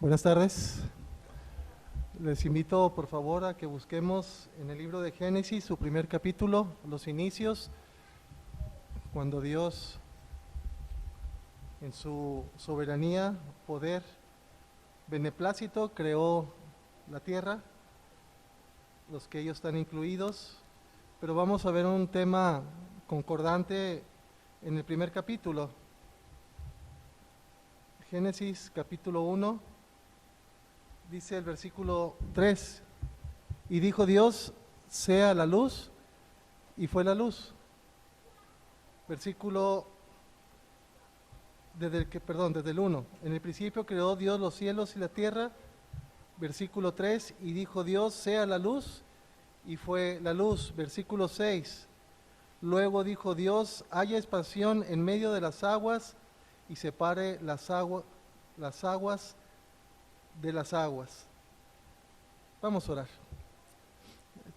Buenas tardes. Les invito por favor a que busquemos en el libro de Génesis su primer capítulo, los inicios, cuando Dios en su soberanía, poder, beneplácito creó la tierra, los que ellos están incluidos, pero vamos a ver un tema concordante en el primer capítulo. Génesis capítulo 1, dice el versículo 3, y dijo Dios, sea la luz, y fue la luz. Versículo, desde el 1, en el principio creó Dios los cielos y la tierra. Versículo 3, y dijo Dios, sea la luz, y fue la luz. Versículo 6, luego dijo Dios, haya expansión en medio de las aguas, y separe las aguas de las aguas. Vamos a orar.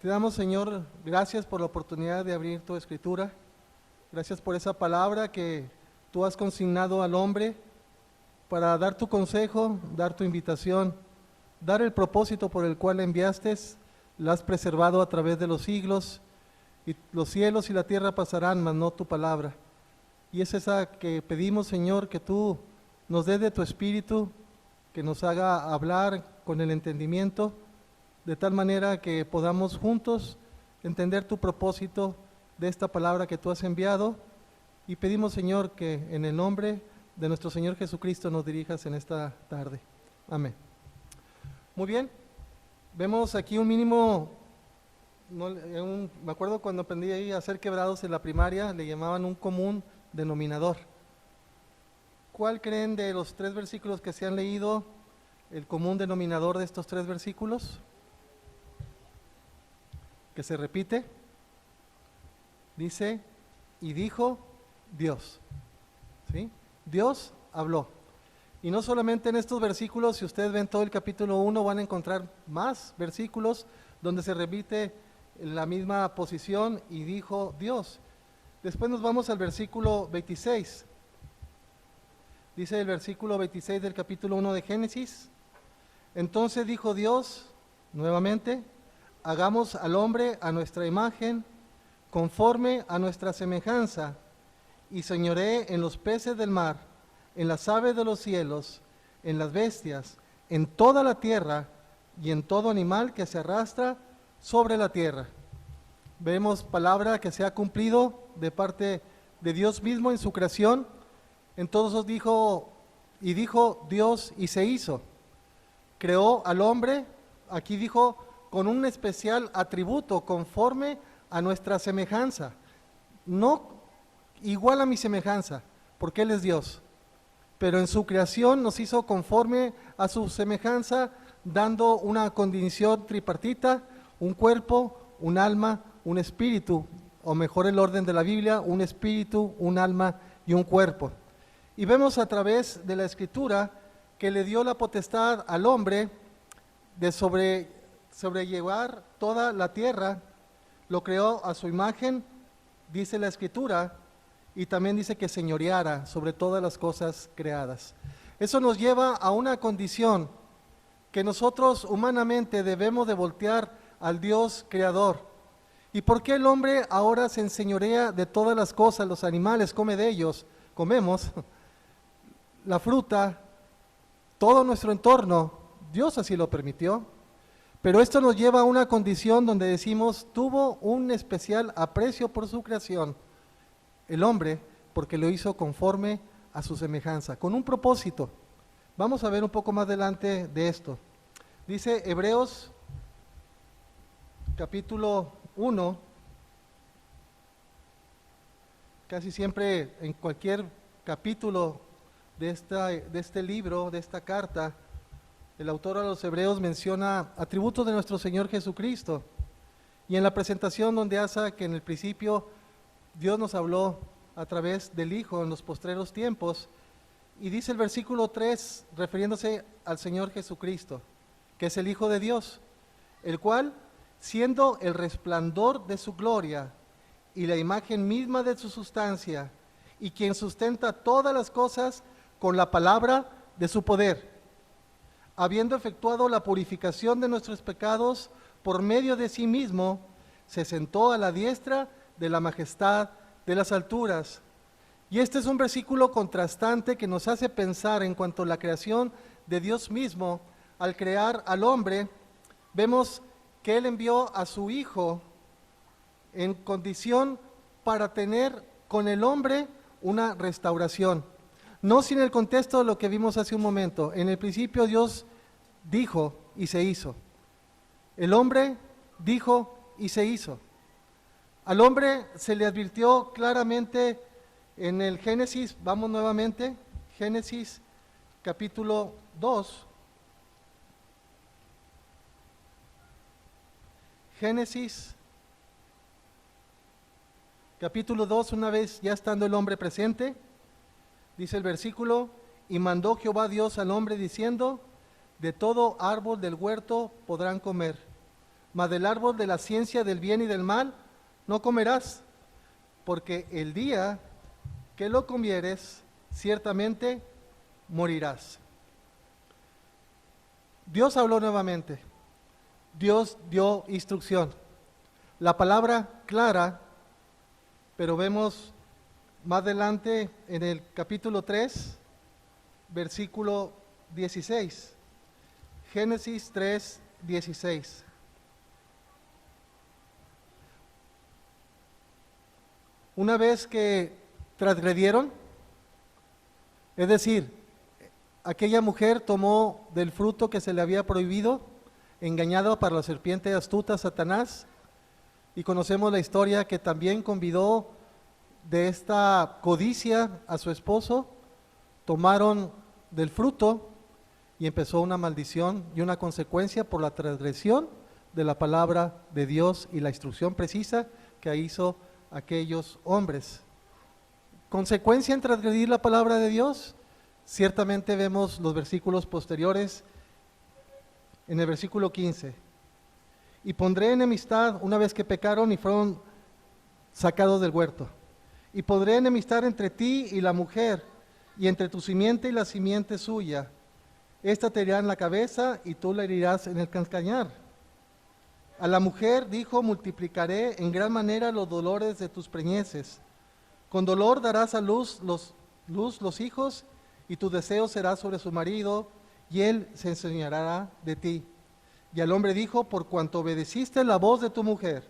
Te damos, Señor, gracias por la oportunidad de abrir tu escritura. Gracias por esa palabra que tú has consignado al hombre para dar tu consejo, dar tu invitación, dar el propósito por el cual la enviaste. La has preservado a través de los siglos, y los cielos y la tierra pasarán, mas no tu palabra. Y es esa que pedimos, Señor, que tú nos des de tu espíritu, que nos haga hablar con el entendimiento, de tal manera que podamos juntos entender tu propósito de esta palabra que tú has enviado. Y pedimos, Señor, que en el nombre de nuestro Señor Jesucristo nos dirijas en esta tarde. Amén. Muy bien, vemos aquí un mínimo, me acuerdo cuando aprendí ahí a hacer quebrados en la primaria, le llamaban un común denominador. ¿Cuál creen de los 3 versículos que se han leído el común denominador de estos 3 versículos? Que se repite. Dice, y dijo Dios. ¿Sí? Dios habló. Y no solamente en estos versículos, si ustedes ven todo el capítulo 1, van a encontrar más versículos donde se repite la misma posición, y dijo Dios. Después nos vamos al versículo 26. Dice el versículo 26 del capítulo 1 de Génesis, entonces dijo Dios, nuevamente, hagamos al hombre a nuestra imagen, conforme a nuestra semejanza, y señoree en los peces del mar, en las aves de los cielos, en las bestias, en toda la tierra, y en todo animal que se arrastra sobre la tierra. Vemos palabra que se ha cumplido de parte de Dios mismo en su creación. Entonces dijo Dios, y se hizo. Creó al hombre, aquí dijo, con un especial atributo, conforme a nuestra semejanza. No igual a mi semejanza, porque Él es Dios. Pero en su creación nos hizo conforme a su semejanza, dando una condición tripartita, un cuerpo, un alma, un espíritu, o mejor el orden de la Biblia, un espíritu, un alma y un cuerpo. Y vemos a través de la Escritura que le dio la potestad al hombre de sobrellevar toda la tierra, lo creó a su imagen, dice la Escritura, y también dice que señoreara sobre todas las cosas creadas. Eso nos lleva a una condición que nosotros humanamente debemos de voltear al Dios creador. ¿Y por qué el hombre ahora se enseñorea de todas las cosas? Los animales, come de ellos, comemos la fruta, todo nuestro entorno, Dios así lo permitió. Pero esto nos lleva a una condición donde decimos, tuvo un especial aprecio por su creación, el hombre, porque lo hizo conforme a su semejanza, con un propósito. Vamos a ver un poco más adelante de esto. Dice Hebreos capítulo 1, casi siempre en cualquier capítulo de este libro, de esta carta, el autor a los Hebreos menciona atributos de nuestro Señor Jesucristo. Y en la presentación donde hace que en el principio Dios nos habló a través del Hijo en los postreros tiempos, y dice el versículo 3, refiriéndose al Señor Jesucristo, que es el Hijo de Dios, el cual, siendo el resplandor de su gloria y la imagen misma de su sustancia, y quien sustenta todas las cosas con la palabra de su poder, habiendo efectuado la purificación de nuestros pecados por medio de sí mismo, se sentó a la diestra de la majestad de las alturas. Y este es un versículo contrastante que nos hace pensar en cuanto a la creación de Dios mismo. Al crear al hombre, vemos que Él envió a su Hijo en condición para tener con el hombre una restauración. No sin el contexto de lo que vimos hace un momento. En el principio Dios dijo y se hizo. El hombre dijo y se hizo. Al hombre se le advirtió claramente en el Génesis, vamos nuevamente, Génesis capítulo 2. Génesis capítulo 2, una vez ya estando el hombre presente, dice el versículo, y mandó Jehová Dios al hombre diciendo, de todo árbol del huerto podrán comer, mas del árbol de la ciencia del bien y del mal no comerás, porque el día que lo comieres, ciertamente morirás. Dios habló nuevamente, Dios dio instrucción. La palabra clara, pero vemos más adelante en el capítulo 3, versículo 16. Génesis 3, 16. Una vez que transgredieron, es decir, aquella mujer tomó del fruto que se le había prohibido, engañada para la serpiente astuta Satanás, y conocemos la historia que también convidó de esta codicia a su esposo, tomaron del fruto y empezó una maldición y una consecuencia por la transgresión de la palabra de Dios y la instrucción precisa que hizo aquellos hombres. Consecuencia en transgredir la palabra de Dios, ciertamente vemos los versículos posteriores. En el versículo 15, y pondré enemistad una vez que pecaron y fueron sacados del huerto, y pondré enemistad entre ti y la mujer, y entre tu simiente y la simiente suya. Esta te herirá en la cabeza y tú la herirás en el calcañar. A la mujer dijo, multiplicaré en gran manera los dolores de tus preñeces. Con dolor darás a luz los hijos, y tu deseo será sobre su marido, y él se enseñará de ti. Y al hombre dijo, por cuanto obedeciste la voz de tu mujer,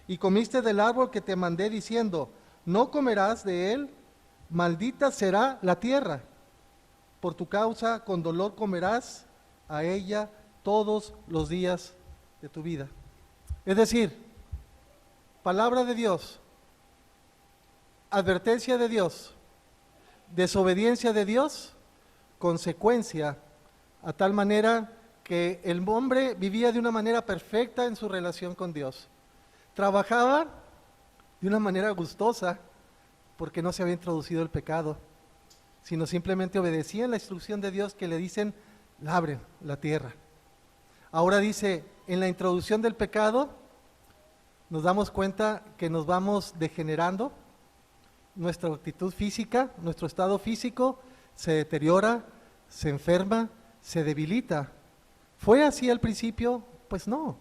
y comiste del árbol que te mandé diciendo, no comerás de él, maldita será la tierra. Por tu causa, con dolor comerás a ella todos los días de tu vida. Es decir, palabra de Dios, advertencia de Dios, desobediencia de Dios, consecuencia, a tal manera que el hombre vivía de una manera perfecta en su relación con Dios. Trabajaba de una manera gustosa porque no se había introducido el pecado, sino simplemente obedecían la instrucción de Dios que le dicen, labren la tierra. Ahora dice, en la introducción del pecado, nos damos cuenta que nos vamos degenerando, nuestra actitud física, nuestro estado físico se deteriora, se enferma, se debilita. ¿Fue así al principio? Pues no.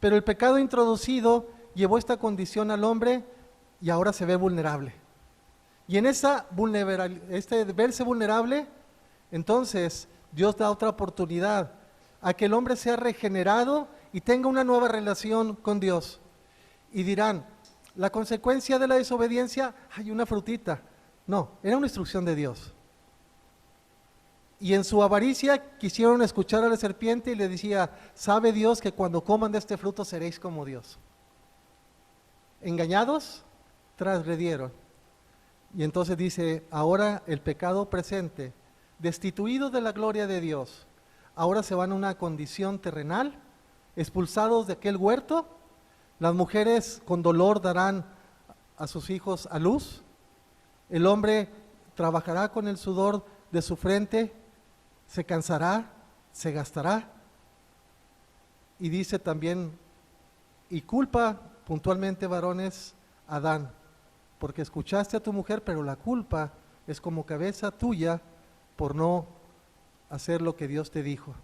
Pero el pecado introducido llevó esta condición al hombre y ahora se ve vulnerable. Y en esa verse vulnerable, entonces Dios da otra oportunidad a que el hombre sea regenerado y tenga una nueva relación con Dios. Y dirán, la consecuencia de la desobediencia, hay una frutita. No, era una instrucción de Dios. Y en su avaricia quisieron escuchar a la serpiente y le decía, sabe Dios que cuando coman de este fruto seréis como Dios. Engañados, transgredieron. Y entonces dice, ahora el pecado presente, destituido de la gloria de Dios, ahora se van a una condición terrenal, expulsados de aquel huerto. Las mujeres con dolor darán a sus hijos a luz. El hombre trabajará con el sudor de su frente, se cansará, se gastará. Y dice también, y culpa puntualmente, varones, a Adán, porque escuchaste a tu mujer, pero la culpa es como cabeza tuya por no hacer lo que Dios te dijo.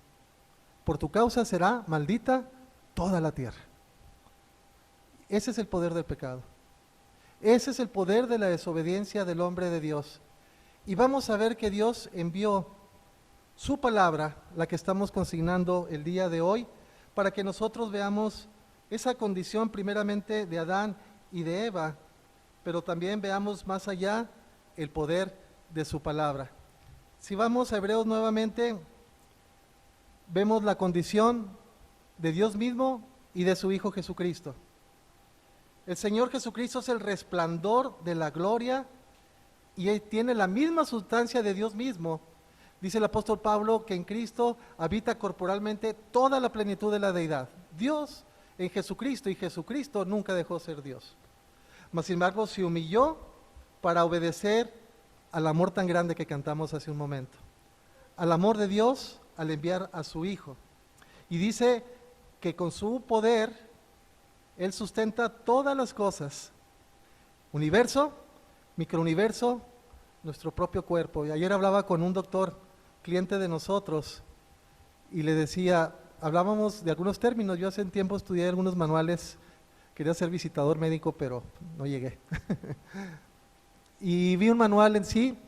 Por tu causa será maldita toda la tierra. Ese es el poder del pecado. Ese es el poder de la desobediencia del hombre de Dios. Y vamos a ver que Dios envió su palabra, la que estamos consignando el día de hoy, para que nosotros veamos esa condición primeramente de Adán y de Eva, pero también veamos más allá el poder de su palabra. Si vamos a Hebreos nuevamente, vemos la condición de Dios mismo y de su Hijo Jesucristo. El Señor Jesucristo es el resplandor de la gloria y Él tiene la misma sustancia de Dios mismo. Dice el apóstol Pablo que en Cristo habita corporalmente toda la plenitud de la deidad. Dios en Jesucristo, y Jesucristo nunca dejó de ser Dios. Mas sin embargo se humilló para obedecer al amor tan grande que cantamos hace un momento. Al amor de Dios al enviar a su Hijo. Y dice que con su poder Él sustenta todas las cosas. Universo, microuniverso, nuestro propio cuerpo. Y ayer hablaba con un doctor, cliente de nosotros, y le decía, hablábamos de algunos términos. Yo hace un tiempo estudié algunos manuales, quería ser visitador médico, pero no llegué. Y vi un manual en sí,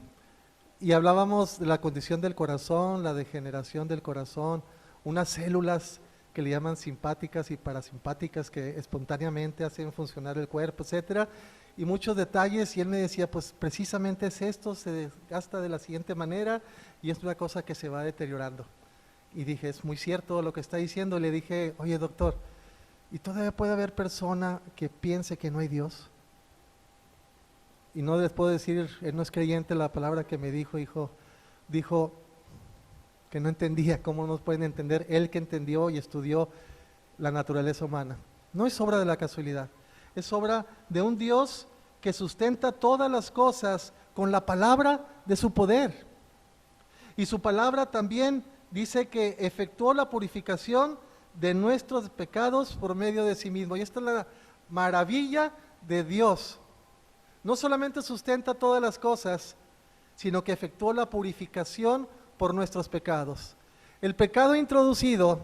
y hablábamos de la condición del corazón, la degeneración del corazón, unas células que le llaman simpáticas y parasimpáticas que espontáneamente hacen funcionar el cuerpo, etcétera, y muchos detalles, y él me decía, pues precisamente es esto, se desgasta de la siguiente manera, y es una cosa que se va deteriorando. Y dije, es muy cierto lo que está diciendo. Le dije, oye doctor, ¿y todavía puede haber persona que piense que no hay Dios? Y no les puedo decir, él no es creyente, la palabra que me dijo, dijo que no entendía. ¿Cómo nos pueden entender? Él que entendió y estudió la naturaleza humana. No es obra de la casualidad, es obra de un Dios que sustenta todas las cosas con la palabra de su poder. Y su palabra también dice que efectuó la purificación de nuestros pecados por medio de sí mismo. Y esta es la maravilla de Dios. No solamente sustenta todas las cosas, sino que efectuó la purificación por nuestros pecados. El pecado introducido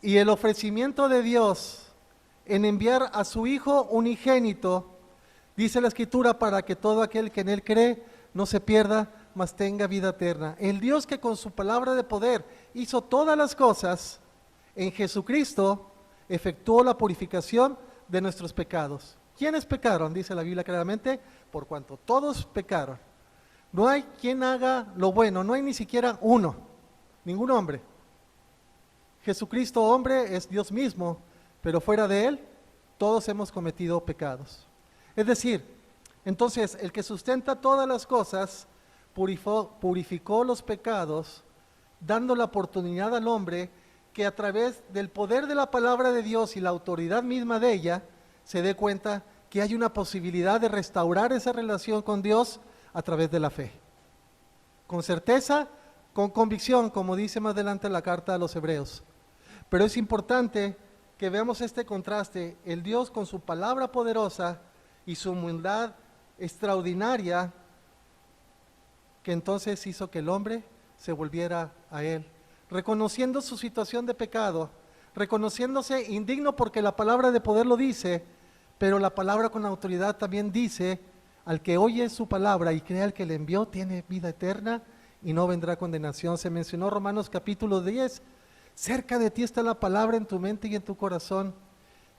y el ofrecimiento de Dios en enviar a su Hijo unigénito, dice la Escritura, para que todo aquel que en Él cree no se pierda, mas tenga vida eterna. El Dios que con su palabra de poder hizo todas las cosas, en Jesucristo efectuó la purificación de nuestros pecados. ¿Quiénes pecaron? Dice la Biblia claramente, por cuanto todos pecaron. No hay quien haga lo bueno, no hay ni siquiera uno, ningún hombre. Jesucristo hombre es Dios mismo, pero fuera de Él todos hemos cometido pecados. Es decir, entonces el que sustenta todas las cosas purificó los pecados, dando la oportunidad al hombre que a través del poder de la palabra de Dios y la autoridad misma de ella, se dé cuenta que hay una posibilidad de restaurar esa relación con Dios a través de la fe. Con certeza, con convicción, como dice más adelante la carta a los Hebreos. Pero es importante que veamos este contraste, el Dios con su palabra poderosa y su humildad extraordinaria, que entonces hizo que el hombre se volviera a Él, reconociendo su situación de pecado, reconociéndose indigno porque la palabra de poder lo dice, pero la palabra con autoridad también dice, al que oye su palabra y cree al que le envió, tiene vida eterna y no vendrá condenación. Se mencionó Romanos capítulo 10, cerca de ti está la palabra en tu mente y en tu corazón,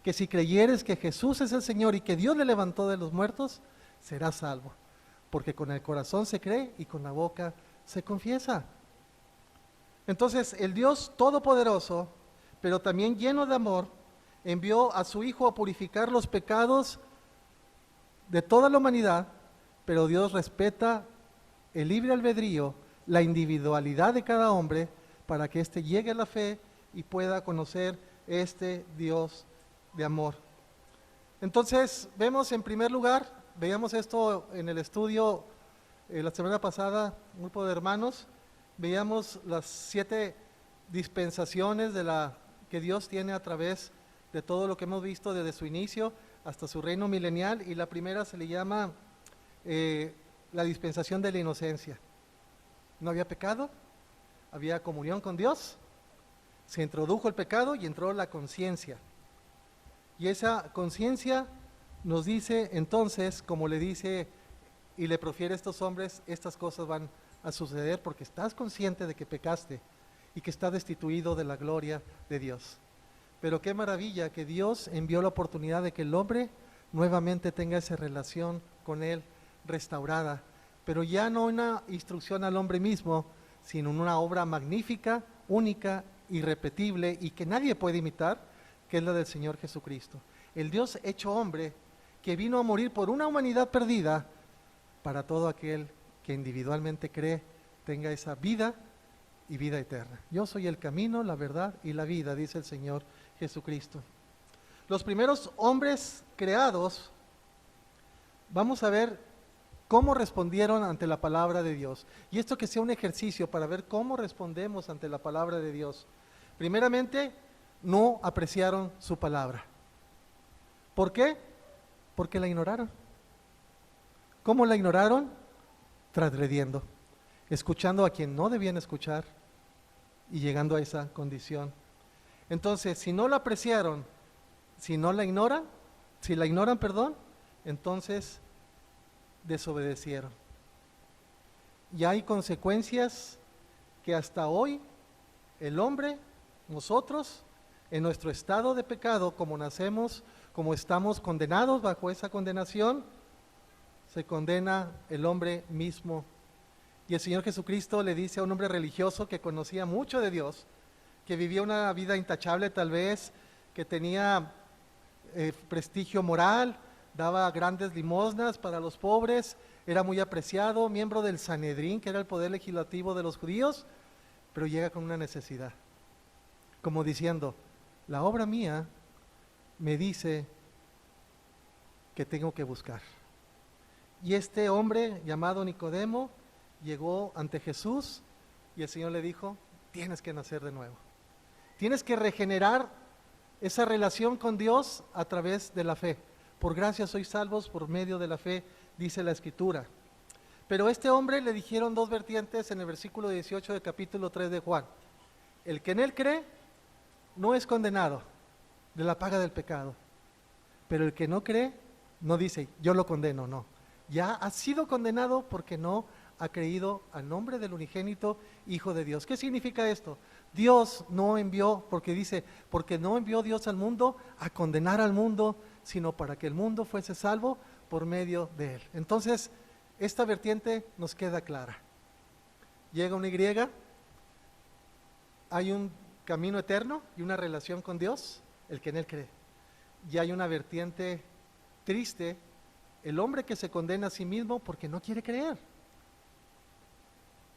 que si creyeres que Jesús es el Señor y que Dios le levantó de los muertos, serás salvo, porque con el corazón se cree y con la boca se confiesa. Entonces el Dios todopoderoso, pero también lleno de amor, envió a su Hijo a purificar los pecados de toda la humanidad, pero Dios respeta el libre albedrío, la individualidad de cada hombre, para que éste llegue a la fe y pueda conocer este Dios de amor. Entonces vemos en primer lugar, veíamos esto en el estudio la semana pasada, un grupo de hermanos, veíamos las 7 dispensaciones que Dios tiene a través de todo lo que hemos visto desde su inicio hasta su reino milenial, y la primera se le llama la dispensación de la inocencia. No había pecado, había comunión con Dios, se introdujo el pecado y entró la conciencia. Y esa conciencia nos dice entonces, como le dice y le profiere a estos hombres, estas cosas van a suceder porque estás consciente de que pecaste y que estás destituido de la gloria de Dios. Pero qué maravilla que Dios envió la oportunidad de que el hombre nuevamente tenga esa relación con Él restaurada, pero ya no una instrucción al hombre mismo, sino una obra magnífica, única, irrepetible y que nadie puede imitar, que es la del Señor Jesucristo. El Dios hecho hombre que vino a morir por una humanidad perdida para todo aquel que individualmente cree tenga esa vida y vida eterna. Yo soy el camino, la verdad y la vida, dice el Señor Jesucristo. Los primeros hombres creados, vamos a ver cómo respondieron ante la palabra de Dios. Y esto que sea un ejercicio para ver cómo respondemos ante la palabra de Dios. Primeramente, no apreciaron su palabra. ¿Por qué? Porque la ignoraron. ¿Cómo la ignoraron? Transgrediendo, escuchando a quien no debían escuchar y llegando a esa condición. Entonces, si no la apreciaron, si no la ignoran, si la ignoran, perdón, entonces desobedecieron. Y hay consecuencias que hasta hoy el hombre, nosotros, en nuestro estado de pecado, como nacemos, como estamos condenados bajo esa condenación, se condena el hombre mismo. Y el Señor Jesucristo le dice a un hombre religioso que conocía mucho de Dios, que vivía una vida intachable tal vez, que tenía prestigio moral, daba grandes limosnas para los pobres, era muy apreciado, miembro del Sanedrín, que era el poder legislativo de los judíos, pero llega con una necesidad, como diciendo, la obra mía me dice que tengo que buscar. Y este hombre llamado Nicodemo llegó ante Jesús y el Señor le dijo, tienes que nacer de nuevo. Tienes que regenerar esa relación con Dios a través de la fe. Por gracia sois salvos por medio de la fe, dice la Escritura. Pero a este hombre le dijeron dos vertientes en el versículo 18 del capítulo 3 de Juan. El que en él cree no es condenado de la paga del pecado. Pero el que no cree no dice, yo lo condeno, no. Ya ha sido condenado porque no ha creído al nombre del unigénito Hijo de Dios. ¿Qué significa esto? Dios no envió, porque dice, porque no envió Dios al mundo a condenar al mundo, sino para que el mundo fuese salvo por medio de él. Entonces, esta vertiente nos queda clara. Llega una Y, hay un camino eterno y una relación con Dios, el que en él cree. Y hay una vertiente triste, el hombre que se condena a sí mismo porque no quiere creer,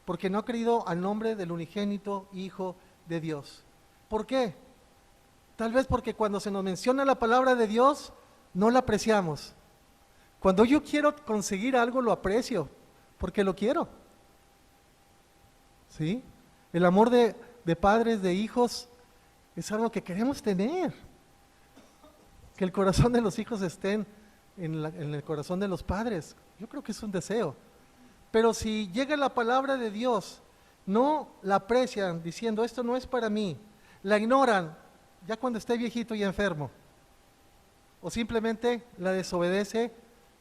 porque no ha creído al nombre del unigénito Hijo de Dios. ¿Por qué? Tal vez porque cuando se nos menciona la palabra de Dios, no la apreciamos. Cuando yo quiero conseguir algo, lo aprecio, porque lo quiero. ¿Sí? El amor de padres, de hijos, es algo que queremos tener. Que el corazón de los hijos estén en el corazón de los padres, yo creo que es un deseo. Pero si llega la palabra de Dios, no la aprecian diciendo esto no es para mí, la ignoran ya cuando esté viejito y enfermo, o simplemente la desobedece,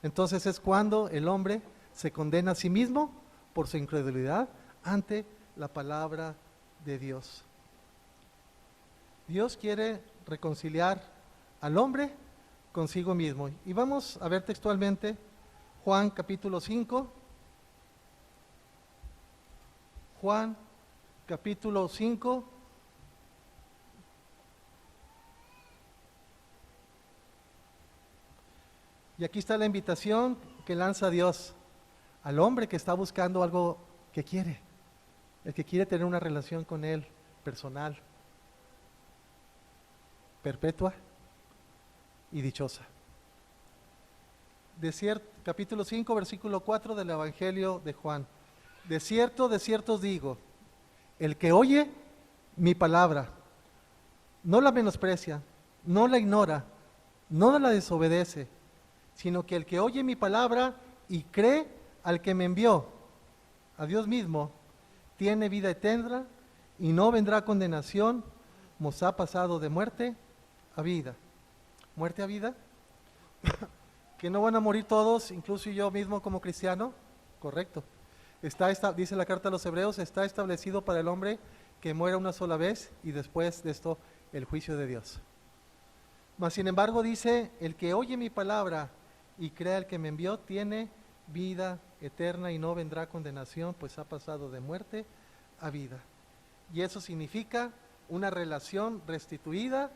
entonces es cuando el hombre se condena a sí mismo por su incredulidad ante la palabra de Dios. Dios quiere reconciliar al hombre consigo mismo. Y vamos a ver textualmente Juan capítulo 5. Juan capítulo 5. Y aquí está la invitación que lanza Dios al hombre que está buscando algo que quiere, el que quiere tener una relación con Él personal, perpetua y dichosa. Capítulo 5, versículo 4 del Evangelio de Juan. De cierto os digo, el que oye mi palabra, no la menosprecia, no la ignora, no la desobedece, sino que el que oye mi palabra y cree al que me envió, a Dios mismo, tiene vida eterna y no vendrá condenación, mas ha pasado de muerte a vida. ¿Muerte a vida? ¿Que no van a morir todos, incluso yo mismo como cristiano? Correcto. Dice la carta a los Hebreos, está establecido para el hombre que muera una sola vez y después de esto el juicio de Dios. Mas sin embargo dice, el que oye mi palabra y crea al que me envió tiene vida eterna y no vendrá condenación, pues ha pasado de muerte a vida. Y eso significa una relación restituida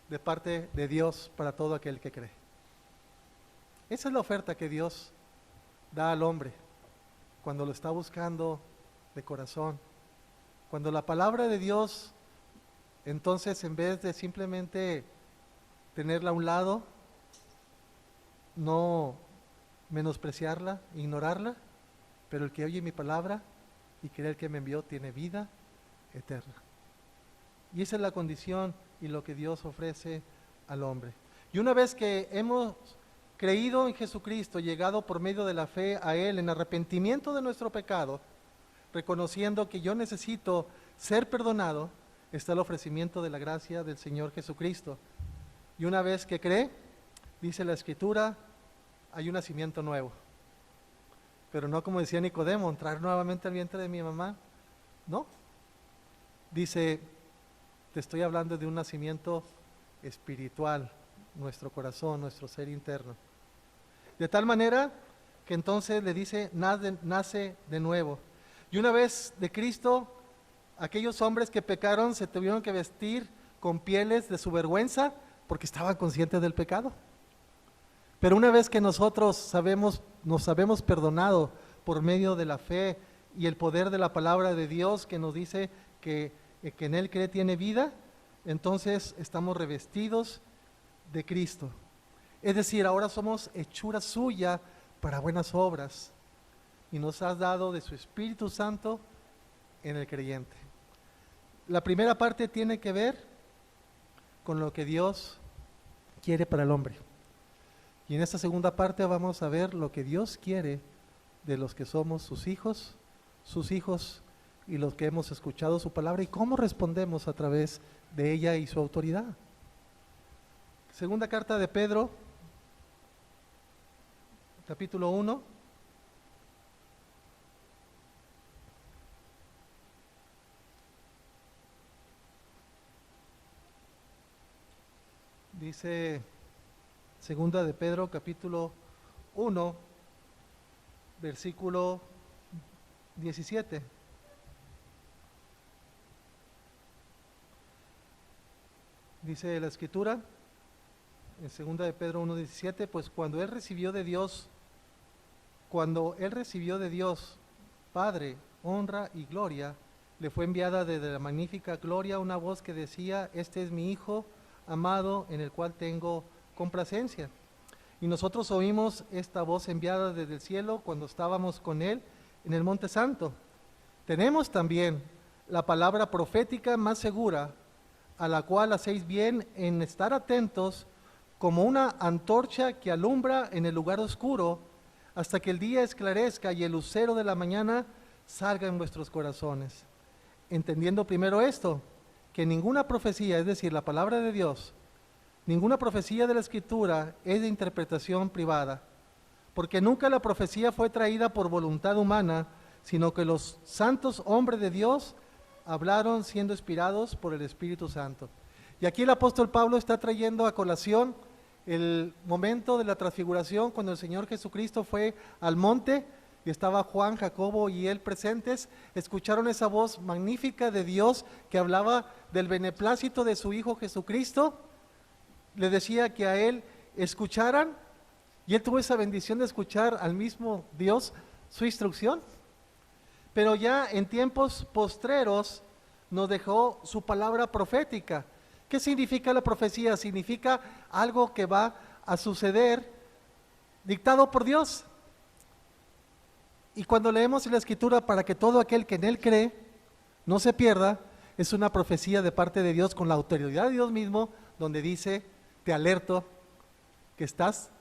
de parte de Dios para todo aquel que cree. Esa es la oferta que Dios da al hombre cuando lo está buscando de corazón. Cuando la palabra de Dios, entonces en vez de simplemente tenerla a un lado, no menospreciarla, ignorarla, pero el que oye mi palabra y cree el que me envió tiene vida eterna. Y esa es la condición y lo que Dios ofrece al hombre. Y una vez que hemos creído en Jesucristo, llegado por medio de la fe a Él en arrepentimiento de nuestro pecado, reconociendo que yo necesito ser perdonado, está el ofrecimiento de la gracia del Señor Jesucristo. Y una vez que cree, dice la Escritura, hay un nacimiento nuevo. Pero no como decía Nicodemo, entrar nuevamente al vientre de mi mamá. No. Dice, te estoy hablando de un nacimiento espiritual, nuestro corazón, nuestro ser interno. De tal manera que entonces le dice, nace de nuevo. Y una vez de Cristo, aquellos hombres que pecaron se tuvieron que vestir con pieles de su vergüenza porque estaban conscientes del pecado. Pero una vez que nosotros nos sabemos perdonado por medio de la fe y el poder de la palabra de Dios que nos dice que en Él cree tiene vida, entonces estamos revestidos de Cristo. Es decir, ahora somos hechura suya para buenas obras y nos has dado de su Espíritu Santo en el creyente. La primera parte tiene que ver con lo que Dios quiere para el hombre. Y en esta segunda parte vamos a ver lo que Dios quiere de los que somos sus hijos y los que hemos escuchado su palabra y cómo respondemos a través de ella y su autoridad. Segunda carta de Pedro, capítulo 1. Dice Segunda de Pedro, capítulo 1, versículo 17. Dice la Escritura, en Segunda de Pedro 1:17, pues cuando él recibió de Dios Padre, honra y gloria, le fue enviada desde la magnífica gloria una voz que decía, este es mi Hijo amado en el cual tengo complacencia. Y nosotros oímos esta voz enviada desde el cielo cuando estábamos con él en el Monte Santo. Tenemos también la palabra profética más segura, a la cual hacéis bien en estar atentos como una antorcha que alumbra en el lugar oscuro hasta que el día esclarezca y el lucero de la mañana salga en vuestros corazones. Entendiendo primero esto, que ninguna profecía, es decir, la palabra de Dios, ninguna profecía de la Escritura es de interpretación privada, porque nunca la profecía fue traída por voluntad humana, sino que los santos hombres de Dios hablaron siendo inspirados por el Espíritu Santo. Y aquí el apóstol Pablo está trayendo a colación el momento de la transfiguración, cuando el Señor Jesucristo fue al monte y estaba Juan, Jacobo y él presentes. Escucharon esa voz magnífica de Dios que hablaba del beneplácito de su Hijo Jesucristo. Le decía que a él escucharan, y él tuvo esa bendición de escuchar al mismo Dios su instrucción. Pero ya en tiempos postreros nos dejó su palabra profética. ¿Qué significa la profecía? Significa algo que va a suceder dictado por Dios. Y cuando leemos en la Escritura, para que todo aquel que en él cree no se pierda, es una profecía de parte de Dios con la autoridad de Dios mismo, donde dice, te alerto que estás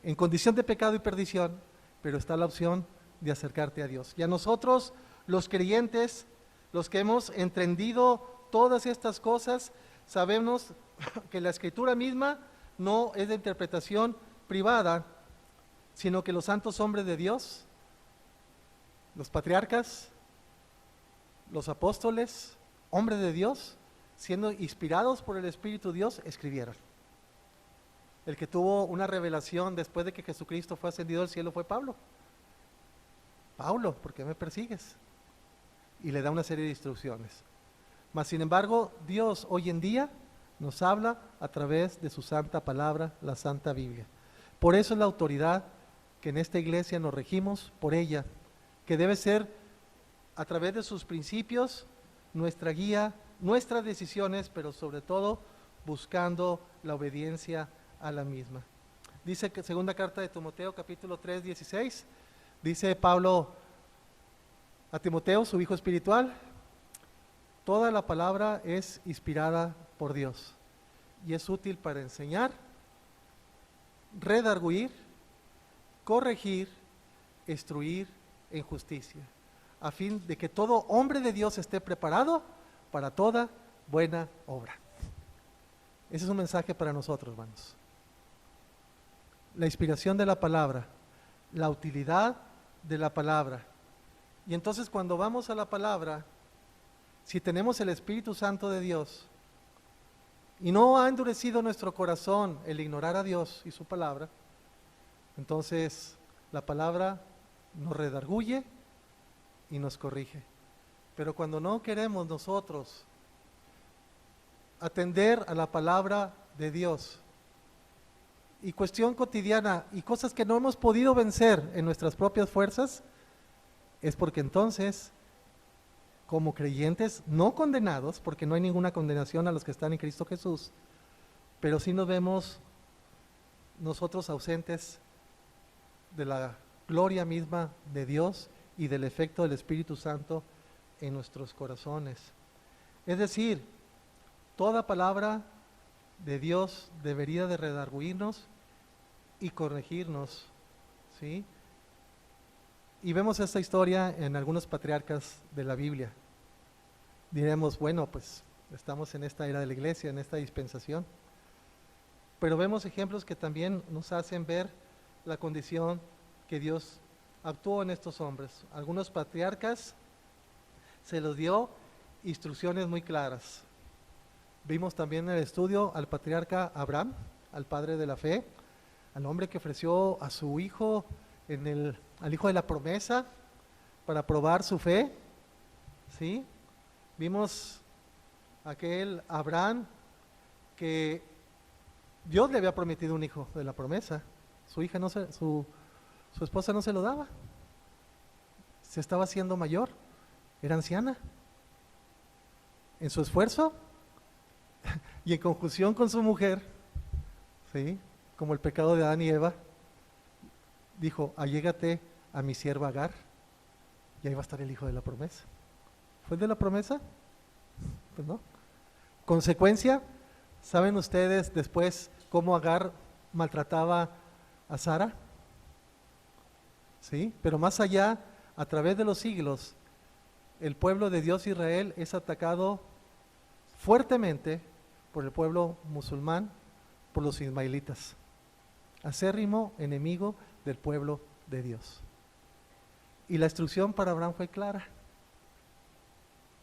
en condición de pecado y perdición, pero está la opción de acercarte a Dios. Y a nosotros, los creyentes, los que hemos entendido todas estas cosas, sabemos que la Escritura misma no es de interpretación privada, sino que los santos hombres de Dios, los patriarcas, los apóstoles, hombres de Dios, siendo inspirados por el Espíritu de Dios, escribieron. El que tuvo una revelación después de que Jesucristo fue ascendido al cielo fue Pablo. Pablo, ¿por qué me persigues? Y le da una serie de instrucciones. Mas, sin embargo, Dios hoy en día nos habla a través de su santa palabra, la Santa Biblia. Por eso es la autoridad que en esta iglesia nos regimos por ella, que debe ser a través de sus principios nuestra guía, nuestras decisiones, pero sobre todo buscando la obediencia a la misma. Dice que segunda carta de Timoteo, capítulo 3, 16, dice Pablo a Timoteo, su hijo espiritual: toda la palabra es inspirada por Dios y es útil para enseñar, redarguir, corregir, instruir en justicia, a fin de que todo hombre de Dios esté preparado para toda buena obra. Ese es un mensaje para nosotros, hermanos. La inspiración de la palabra, la utilidad de la palabra. Y entonces cuando vamos a la palabra, si tenemos el Espíritu Santo de Dios y no ha endurecido nuestro corazón el ignorar a Dios y su palabra, entonces la palabra nos redarguye y nos corrige. Pero cuando no queremos nosotros atender a la palabra de Dios y cuestión cotidiana y cosas que no hemos podido vencer en nuestras propias fuerzas, es porque entonces, como creyentes no condenados, porque no hay ninguna condenación a los que están en Cristo Jesús, pero sí nos vemos nosotros ausentes de la gloria misma de Dios y del efecto del Espíritu Santo en nuestros corazones. Es decir, toda palabra de Dios debería de redarguirnos y corregirnos, ¿sí? Y vemos esta historia en algunos patriarcas de la Biblia. Diremos, bueno, pues estamos en esta era de la iglesia, en esta dispensación. Pero vemos ejemplos que también nos hacen ver la condición que Dios actuó en estos hombres. Algunos patriarcas se les dio instrucciones muy claras. Vimos también en el estudio al patriarca Abraham, al padre de la fe, al hombre que ofreció a su hijo, al hijo de la promesa, para probar su fe, ¿sí? Vimos aquel Abraham que Dios le había prometido un hijo de la promesa, su esposa no se lo daba, se estaba haciendo mayor, era anciana. En su esfuerzo y en conjunción con su mujer, ¿sí?, como el pecado de Adán y Eva, dijo, allégate a mi sierva Agar, y ahí va a estar el hijo de la promesa. ¿Fue el de la promesa? Pues no. Consecuencia, ¿saben ustedes después cómo Agar maltrataba a Sara? ¿Sí? Pero más allá, a través de los siglos, el pueblo de Dios Israel es atacado fuertemente por el pueblo musulmán, por los ismaelitas, acérrimo enemigo del pueblo de Dios. Y la instrucción para Abraham fue clara: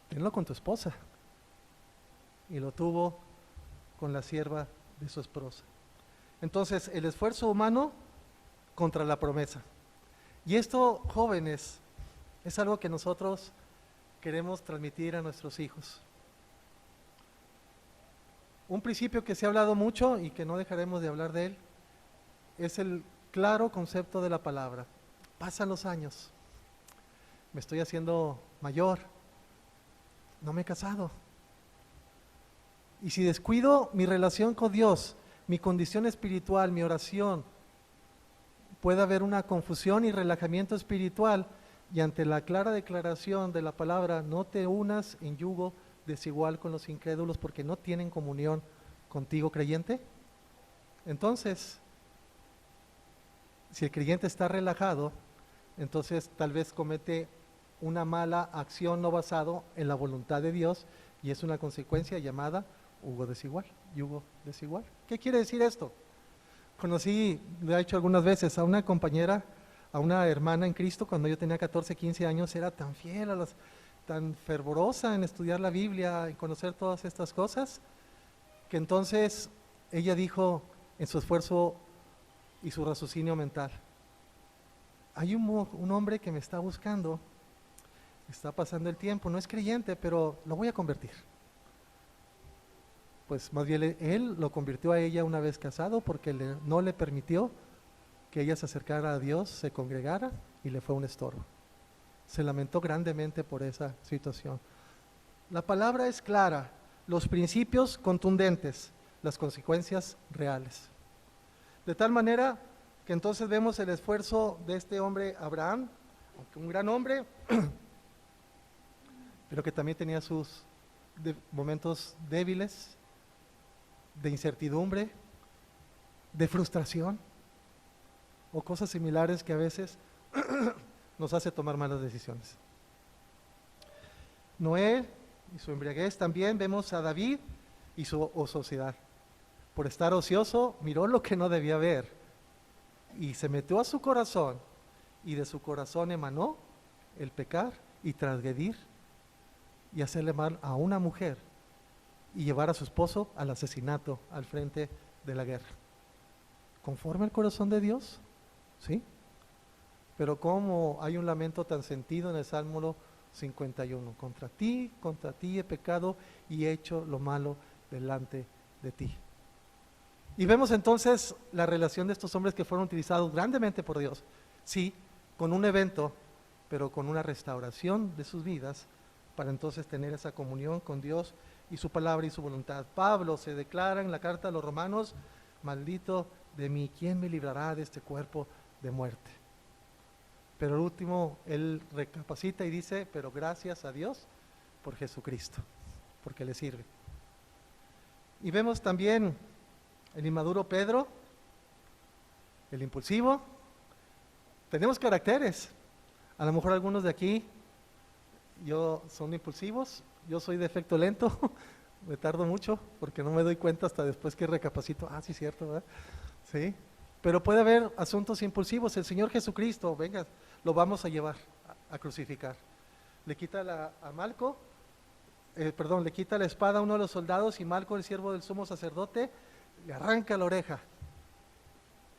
tenlo con tu esposa. Y lo tuvo con la sierva de su esposa. Entonces, el esfuerzo humano contra la promesa. Y esto, jóvenes, es algo que nosotros queremos transmitir a nuestros hijos. Un principio que se ha hablado mucho y que no dejaremos de hablar de él es el claro concepto de la palabra. Pasan los años, me estoy haciendo mayor, no me he casado. Y si descuido mi relación con Dios, mi condición espiritual, mi oración, puede haber una confusión y relajamiento espiritual, y ante la clara declaración de la palabra, no te unas en yugo desigual con los incrédulos porque no tienen comunión contigo, creyente. Entonces, si el creyente está relajado, entonces tal vez comete una mala acción no basado en la voluntad de Dios, y es una consecuencia llamada yugo desigual. ¿Qué quiere decir esto? Conocí, lo he hecho algunas veces, a una compañera, a una hermana en Cristo, cuando yo tenía 14, 15 años, era tan fiel, tan fervorosa en estudiar la Biblia, en conocer todas estas cosas, que entonces ella dijo en su esfuerzo y su raciocinio mental: hay un hombre que me está buscando, está pasando el tiempo, no es creyente, pero lo voy a convertir. Pues más bien él lo convirtió a ella una vez casado, porque no le permitió que ella se acercara a Dios, se congregara, y le fue un estorbo. Se lamentó grandemente por esa situación. La palabra es clara, los principios contundentes, las consecuencias reales. De tal manera que entonces vemos el esfuerzo de este hombre Abraham, aunque un gran hombre, pero que también tenía sus momentos débiles, de incertidumbre, de frustración, o cosas similares que a veces nos hace tomar malas decisiones. Noé y su embriaguez. También vemos a David y su ociosidad. Por estar ocioso, miró lo que no debía ver y se metió a su corazón, y de su corazón emanó el pecar y transgredir y hacerle mal a una mujer y llevar a su esposo al asesinato al frente de la guerra. ¿Conforme al corazón de Dios? ¿Sí? Pero cómo hay un lamento tan sentido en el Salmo 51: contra ti he pecado y he hecho lo malo delante de ti. Y vemos entonces la relación de estos hombres que fueron utilizados grandemente por Dios, sí, con un evento, pero con una restauración de sus vidas, para entonces tener esa comunión con Dios y su palabra y su voluntad. Pablo se declara en la carta a los Romanos: maldito de mí, ¿quién me librará de este cuerpo de muerte? Pero al último él recapacita y dice: pero gracias a Dios por Jesucristo, porque le sirve. Y vemos también el inmaduro Pedro, el impulsivo. Tenemos caracteres. A lo mejor algunos de aquí son impulsivos, yo soy de efecto lento, me tardo mucho porque no me doy cuenta hasta después que recapacito. Sí, cierto, ¿verdad? Sí, pero puede haber asuntos impulsivos. El Señor Jesucristo, venga, lo vamos a llevar a crucificar. Le quita a Malco, le quita la espada a uno de los soldados, y Malco, el siervo del sumo sacerdote, le arranca la oreja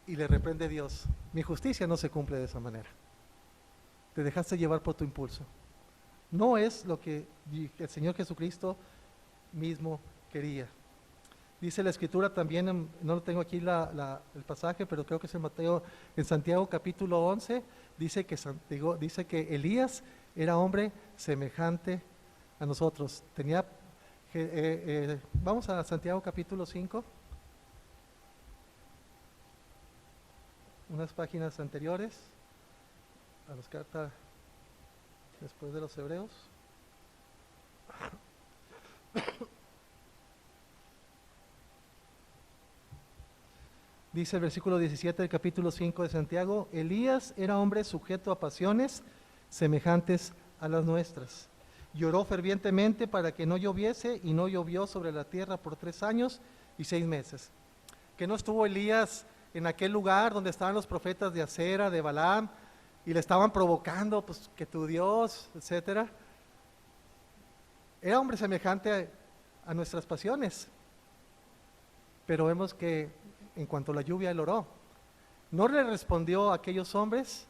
y le reprende Dios: mi justicia no se cumple de esa manera. Te dejaste llevar por tu impulso. No es lo que el Señor Jesucristo mismo quería. Dice la Escritura también, no lo tengo aquí el pasaje, pero creo que es en Santiago capítulo 11, dice que Elías era hombre semejante a nosotros. Vamos a Santiago capítulo 5, unas páginas anteriores a las cartas después de los Hebreos. Dice el versículo 17 del capítulo 5 de Santiago: Elías era hombre sujeto a pasiones semejantes a las nuestras. Lloró fervientemente para que no lloviese, y no llovió sobre la tierra por 3 años y 6 meses. ¿Que no estuvo Elías en aquel lugar donde estaban los profetas de Acera, de Balaam, y le estaban provocando, pues, que tu Dios, etcétera? Era hombre semejante a nuestras pasiones, pero vemos que en cuanto a la lluvia, él oró. No le respondió a aquellos hombres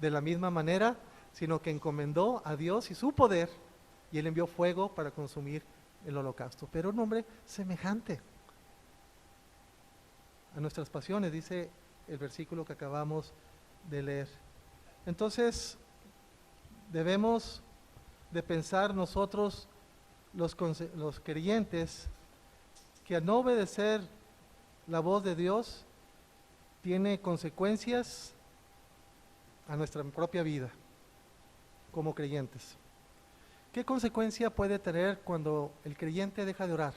de la misma manera, sino que encomendó a Dios y su poder, y él envió fuego para consumir el holocausto. Pero un hombre semejante a nuestras pasiones, dice el versículo que acabamos de leer. Entonces, debemos de pensar nosotros, los creyentes, que al no obedecer la voz de Dios tiene consecuencias a nuestra propia vida como creyentes. ¿Qué consecuencia puede tener cuando el creyente deja de orar?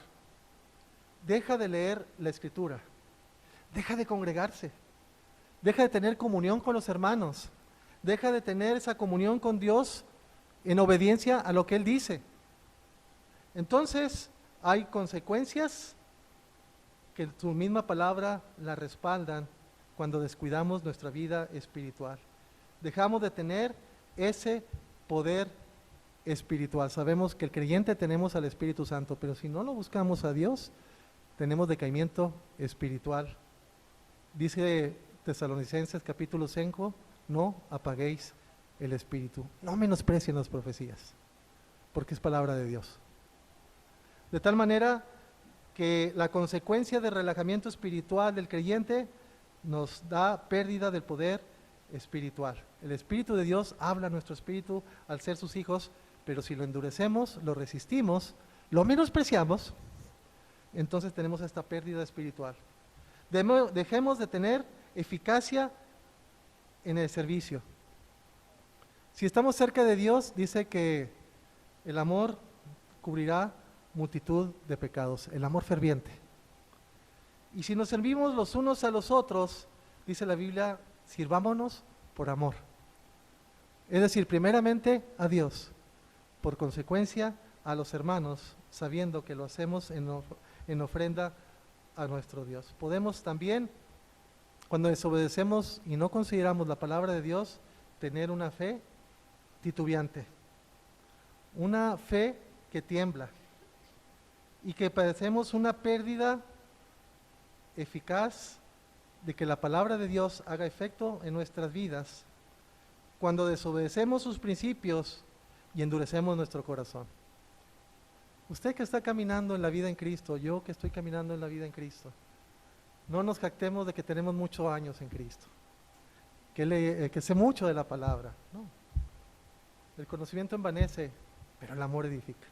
Deja de leer la Escritura, deja de congregarse, deja de tener comunión con los hermanos, deja de tener esa comunión con Dios en obediencia a lo que Él dice. Entonces, hay consecuencias que su misma palabra la respaldan cuando descuidamos nuestra vida espiritual. Dejamos de tener ese poder espiritual. Sabemos que el creyente tenemos al Espíritu Santo, pero si no lo buscamos a Dios, tenemos decaimiento espiritual. Dice Tesalonicenses capítulo 5, no apaguéis el espíritu, no menosprecien las profecías, porque es palabra de Dios. De tal manera que la consecuencia del relajamiento espiritual del creyente nos da pérdida del poder espiritual. El Espíritu de Dios habla a nuestro espíritu al ser sus hijos, pero si lo endurecemos, lo resistimos, lo menospreciamos, entonces tenemos esta pérdida espiritual. Dejemos de tener eficacia en el servicio. Si estamos cerca de Dios, dice que el amor cubrirá multitud de pecados, el amor ferviente. Y si nos servimos los unos a los otros, dice la Biblia, sirvámonos por amor. Es decir, primeramente a Dios, por consecuencia a los hermanos, sabiendo que lo hacemos en ofrenda a nuestro Dios. Podemos también, cuando desobedecemos y no consideramos la palabra de Dios, tener una fe titubeante, una fe que tiembla y que padecemos una pérdida eficaz de que la palabra de Dios haga efecto en nuestras vidas cuando desobedecemos sus principios y endurecemos nuestro corazón. Usted que está caminando en la vida en Cristo, yo que estoy caminando en la vida en Cristo, no nos jactemos de que tenemos muchos años en Cristo, que sé mucho de la palabra. No. El conocimiento envanece, pero el amor edifica.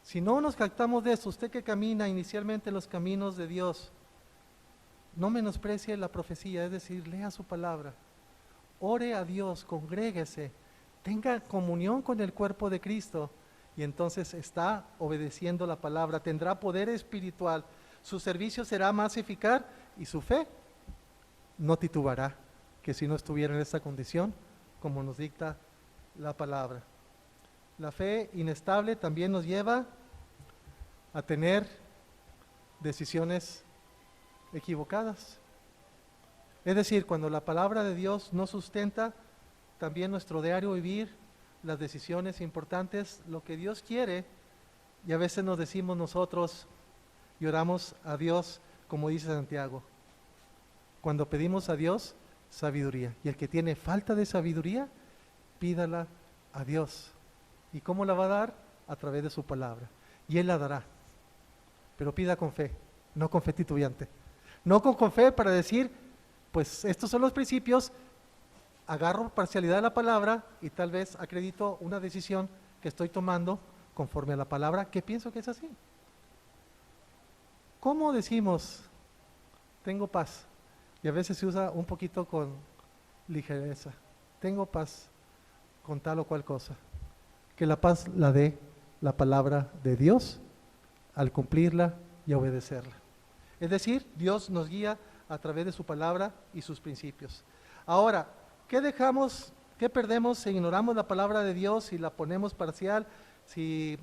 Si no nos jactamos de eso, usted que camina inicialmente en los caminos de Dios, no menosprecie la profecía, es decir, lea su palabra, ore a Dios, congréguese, tenga comunión con el cuerpo de Cristo y entonces está obedeciendo la palabra, tendrá poder espiritual, su servicio será más eficaz y su fe no titubará, que si no estuviera en esta condición, como nos dicta la palabra. La fe inestable también nos lleva a tener decisiones equivocadas. Es decir, cuando la palabra de Dios no sustenta también nuestro diario vivir, las decisiones importantes, lo que Dios quiere, y a veces nos decimos nosotros y oramos a Dios, como dice Santiago, cuando pedimos a Dios sabiduría, y el que tiene falta de sabiduría, pídala a Dios. ¿Y cómo la va a dar? A través de su palabra, y Él la dará, pero pida con fe, no con fe titubeante, no con fe para decir, pues estos son los principios, agarro parcialidad de la palabra y tal vez acredito una decisión que estoy tomando conforme a la palabra que pienso que es así. ¿Cómo decimos tengo paz? Y a veces se usa un poquito con ligereza. Tengo paz con tal o cual cosa. Que la paz la dé la palabra de Dios al cumplirla y obedecerla. Es decir, Dios nos guía a través de su palabra y sus principios. Ahora, ¿qué dejamos, qué perdemos si ignoramos la palabra de Dios, si la ponemos parcial, si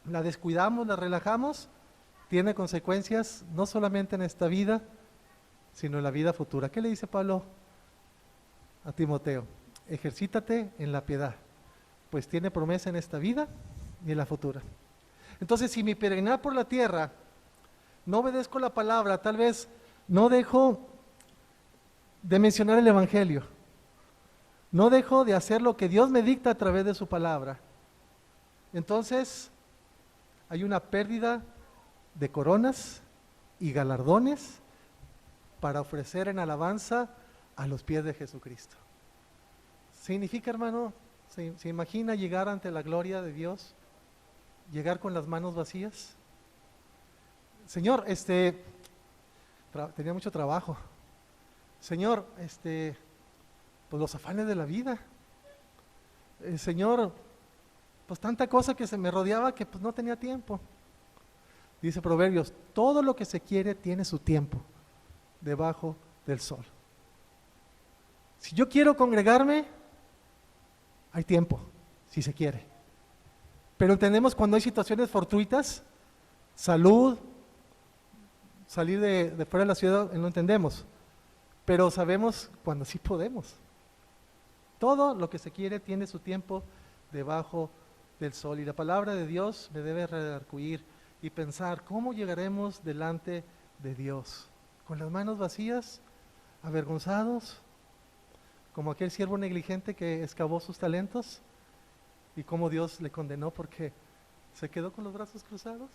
la descuidamos, la relajamos? Tiene consecuencias no solamente en esta vida, sino en la vida futura. ¿Qué le dice Pablo a Timoteo? Ejercítate en la piedad, pues tiene promesa en esta vida y en la futura. Entonces, si mi peregrinar por la tierra no obedezco la palabra, tal vez no dejo de mencionar el Evangelio, no dejo de hacer lo que Dios me dicta a través de su palabra, entonces hay una pérdida de coronas y galardones para ofrecer en alabanza a los pies de Jesucristo. Significa, hermano, ¿se imagina llegar ante la gloria de Dios? Llegar con las manos vacías. Señor, tenía mucho trabajo. Señor, pues los afanes de la vida. Señor, pues tanta cosa que se me rodeaba que pues no tenía tiempo. Dice Proverbios, todo lo que se quiere tiene su tiempo debajo del sol. Si yo quiero congregarme, Hay tiempo, si se quiere. Pero entendemos cuando hay situaciones fortuitas, salud, salir de fuera de la ciudad, no entendemos. Pero sabemos cuando sí podemos. Todo lo que se quiere tiene su tiempo debajo del sol. Y la palabra de Dios me debe redarguir y pensar, ¿cómo llegaremos delante de Dios? ¿Con las manos vacías? ¿Avergonzados? ¿Como aquel siervo negligente que excavó sus talentos? ¿Y cómo Dios le condenó porque se quedó con los brazos cruzados?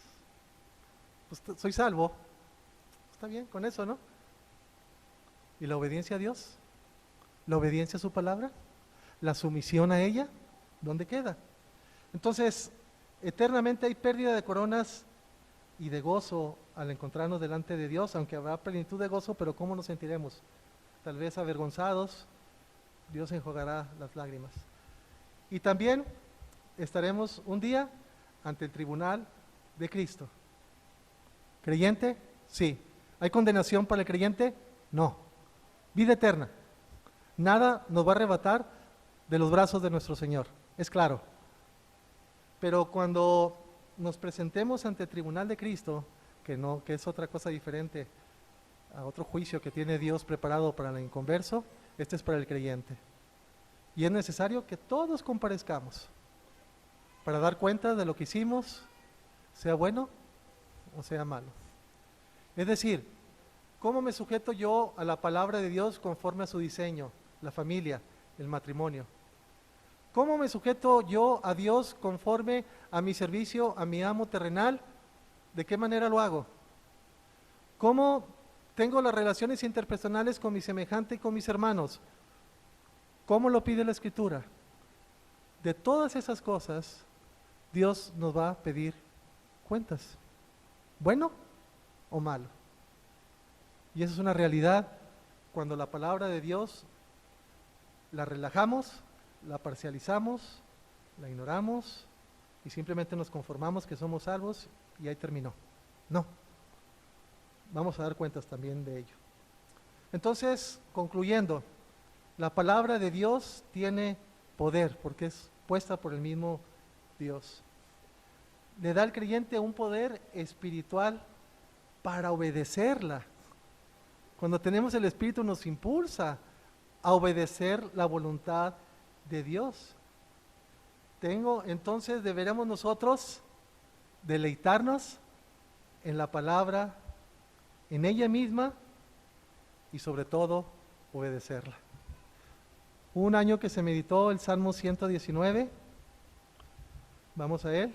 Pues soy salvo. Está bien con eso, ¿no? ¿Y la obediencia a Dios? ¿La obediencia a su palabra? ¿La sumisión a ella? ¿Dónde queda? Entonces, eternamente hay pérdida de coronas y de gozo al encontrarnos delante de Dios, aunque habrá plenitud de gozo, pero ¿cómo nos sentiremos? Tal vez avergonzados, Dios enjugará las lágrimas. Y también estaremos un día ante el tribunal de Cristo. ¿Creyente? Sí. ¿Hay condenación para el creyente? No. Vida eterna. Nada nos va a arrebatar de los brazos de nuestro Señor, es claro. Pero cuando nos presentemos ante el tribunal de Cristo, que es otra cosa diferente a otro juicio que tiene Dios preparado para el inconverso, este es para el creyente. Y es necesario que todos comparezcamos para dar cuenta de lo que hicimos, sea bueno o sea malo. Es decir, ¿cómo me sujeto yo a la palabra de Dios conforme a su diseño, la familia, el matrimonio? ¿Cómo me sujeto yo a Dios conforme a mi servicio, a mi amo terrenal? ¿De qué manera lo hago? ¿Cómo tengo las relaciones interpersonales con mi semejante y con mis hermanos? ¿Cómo lo pide la Escritura? De todas esas cosas, Dios nos va a pedir cuentas, bueno o malo. Y esa es una realidad cuando la palabra de Dios la relajamos, la parcializamos, la ignoramos y simplemente nos conformamos que somos salvos y ahí terminó. No, vamos a dar cuentas también de ello. Entonces, concluyendo, la palabra de Dios tiene poder porque es puesta por el mismo Dios. Le da al creyente un poder espiritual para obedecerla. Cuando tenemos el Espíritu nos impulsa a obedecer la voluntad de Dios. Entonces deberemos nosotros deleitarnos en la palabra, en ella misma y sobre todo obedecerla. Un año que se meditó el Salmo 119, vamos a él.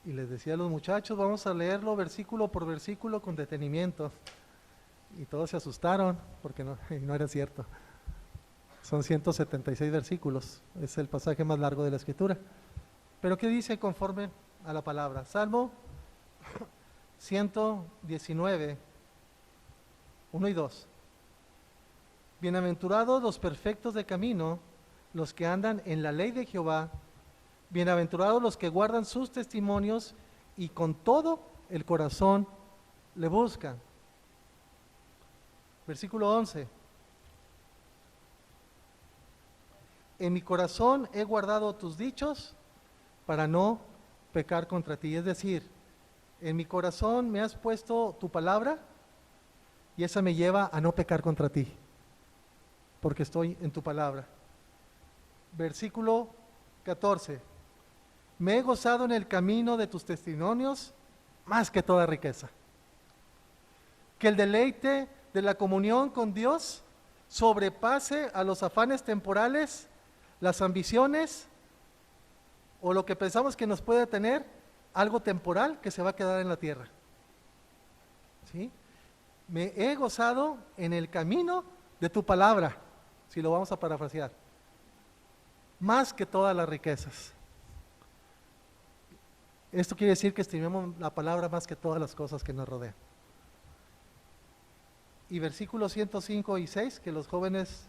Y les decía a los muchachos, vamos a leerlo versículo por versículo con detenimiento. Y todos se asustaron porque no era cierto. Son 176 versículos, es el pasaje más largo de la Escritura. Pero ¿qué dice conforme a la palabra? Salmo 119, 1 y 2. Bienaventurados los perfectos de camino, los que andan en la ley de Jehová. Bienaventurados los que guardan sus testimonios y con todo el corazón le buscan. Versículo 11. En mi corazón he guardado tus dichos para no pecar contra ti. Es decir, en mi corazón me has puesto tu palabra y esa me lleva a no pecar contra ti, porque estoy en tu palabra. Versículo 14. Me he gozado en el camino de tus testimonios más que toda riqueza. Que el deleite de la comunión con Dios sobrepase a los afanes temporales, las ambiciones o lo que pensamos que nos puede tener, algo temporal que se va a quedar en la tierra. ¿Sí? Me he gozado en el camino de tu palabra, si lo vamos a parafrasear, más que todas las riquezas. Esto quiere decir que estimemos la palabra más que todas las cosas que nos rodean. Y versículos 105 y 6, que los jóvenes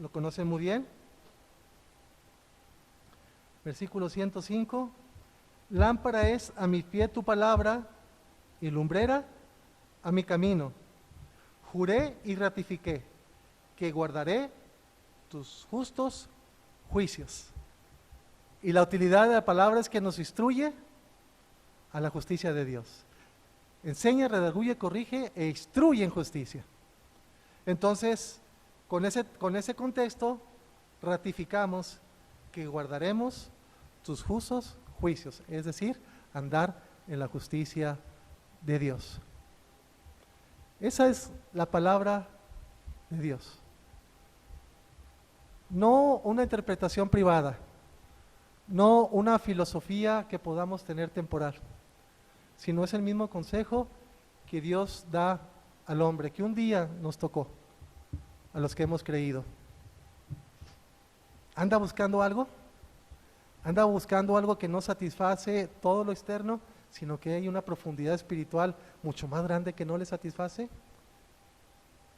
lo conocen muy bien. Versículo 105, lámpara es a mi pie tu palabra y lumbrera a mi camino. Juré y ratifiqué que guardaré tus justos juicios. Y la utilidad de la palabra es que nos instruye a la justicia de Dios. Enseña, redarguye, corrige e instruye en justicia. Entonces, con ese contexto, ratificamos que guardaremos tus justos juicios, es decir, andar en la justicia de Dios. Esa es la palabra de Dios. No una interpretación privada, no una filosofía que podamos tener temporal, sino es el mismo consejo que Dios da al hombre, que un día nos tocó, a los que hemos creído. ¿Anda buscando algo? ¿Anda buscando algo que no satisface todo lo externo, sino que hay una profundidad espiritual mucho más grande que no le satisface?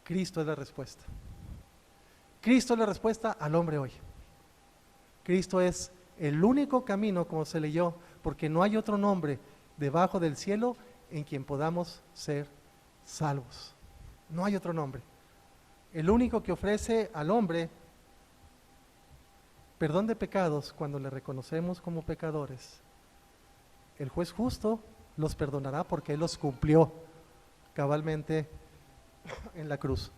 Cristo es la respuesta. Cristo es la respuesta al hombre hoy. Cristo es el único camino, como se leyó, porque no hay otro nombre debajo del cielo en quien podamos ser salvos. No hay otro nombre. El único que ofrece al hombre perdón de pecados cuando le reconocemos como pecadores. El juez justo los perdonará porque Él los cumplió cabalmente en la cruz.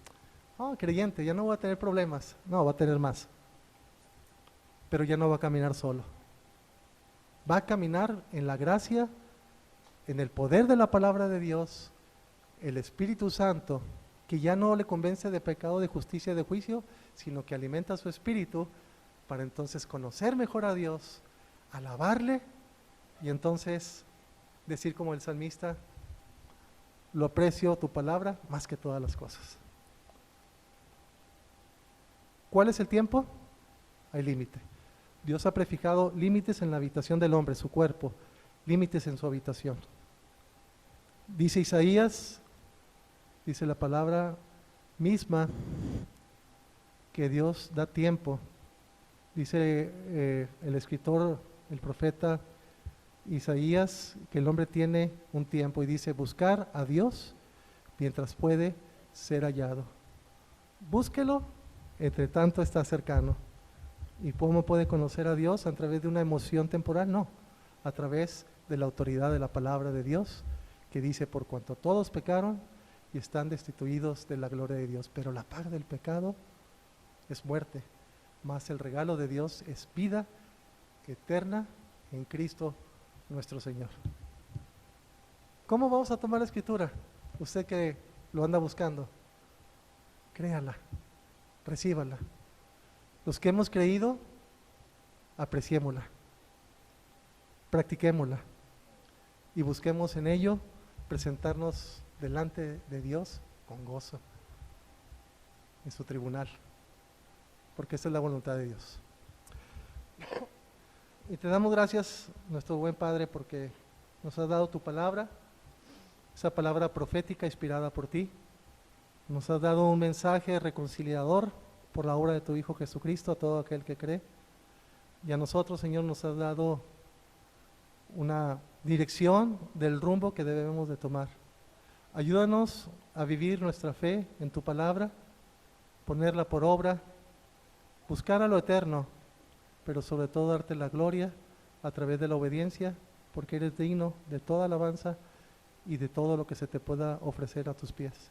Oh, creyente, ya no va a tener problemas. No, va a tener más. Pero ya no va a caminar solo. Va a caminar en la gracia, en el poder de la palabra de Dios, el Espíritu Santo, que ya no le convence de pecado, de justicia, de juicio, sino que alimenta su espíritu para entonces conocer mejor a Dios, alabarle y entonces decir como el salmista, lo aprecio tu palabra más que todas las cosas. ¿Cuál es el tiempo? Hay límite. Dios ha prefijado límites en la habitación del hombre, su cuerpo, límites en su habitación. Dice Isaías, dice la palabra misma, que Dios da tiempo. Dice el escritor, el profeta Isaías, que el hombre tiene un tiempo y dice, buscar a Dios mientras puede ser hallado. Búsquelo, entre tanto está cercano. ¿Y cómo puede conocer a Dios? ¿A través de una emoción temporal? No, a través de la autoridad de la palabra de Dios, que dice, por cuanto todos pecaron y están destituidos de la gloria de Dios, pero la paga del pecado es muerte, mas el regalo de Dios es vida eterna en Cristo nuestro Señor. ¿Cómo vamos a tomar la escritura? Usted que lo anda buscando, créala, recíbala. Los que hemos creído, apreciémosla, practiquémosla y busquemos en ello presentarnos delante de Dios con gozo en su tribunal, porque esa es la voluntad de Dios. Y te damos gracias, nuestro buen Padre, porque nos has dado tu palabra, esa palabra profética inspirada por ti. Nos has dado un mensaje reconciliador por la obra de tu Hijo Jesucristo a todo aquel que cree. Y a nosotros, Señor, nos has dado una dirección del rumbo que debemos de tomar. Ayúdanos a vivir nuestra fe en tu palabra, ponerla por obra, buscar a lo eterno, pero sobre todo darte la gloria a través de la obediencia, porque eres digno de toda alabanza y de todo lo que se te pueda ofrecer a tus pies.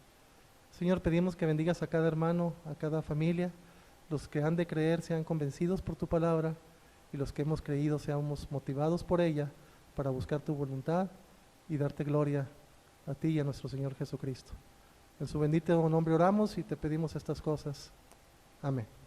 Señor, pedimos que bendigas a cada hermano, a cada familia, los que han de creer sean convencidos por tu palabra y los que hemos creído seamos motivados por ella para buscar tu voluntad y darte gloria a ti y a nuestro Señor Jesucristo. En su bendito nombre oramos y te pedimos estas cosas. Amén.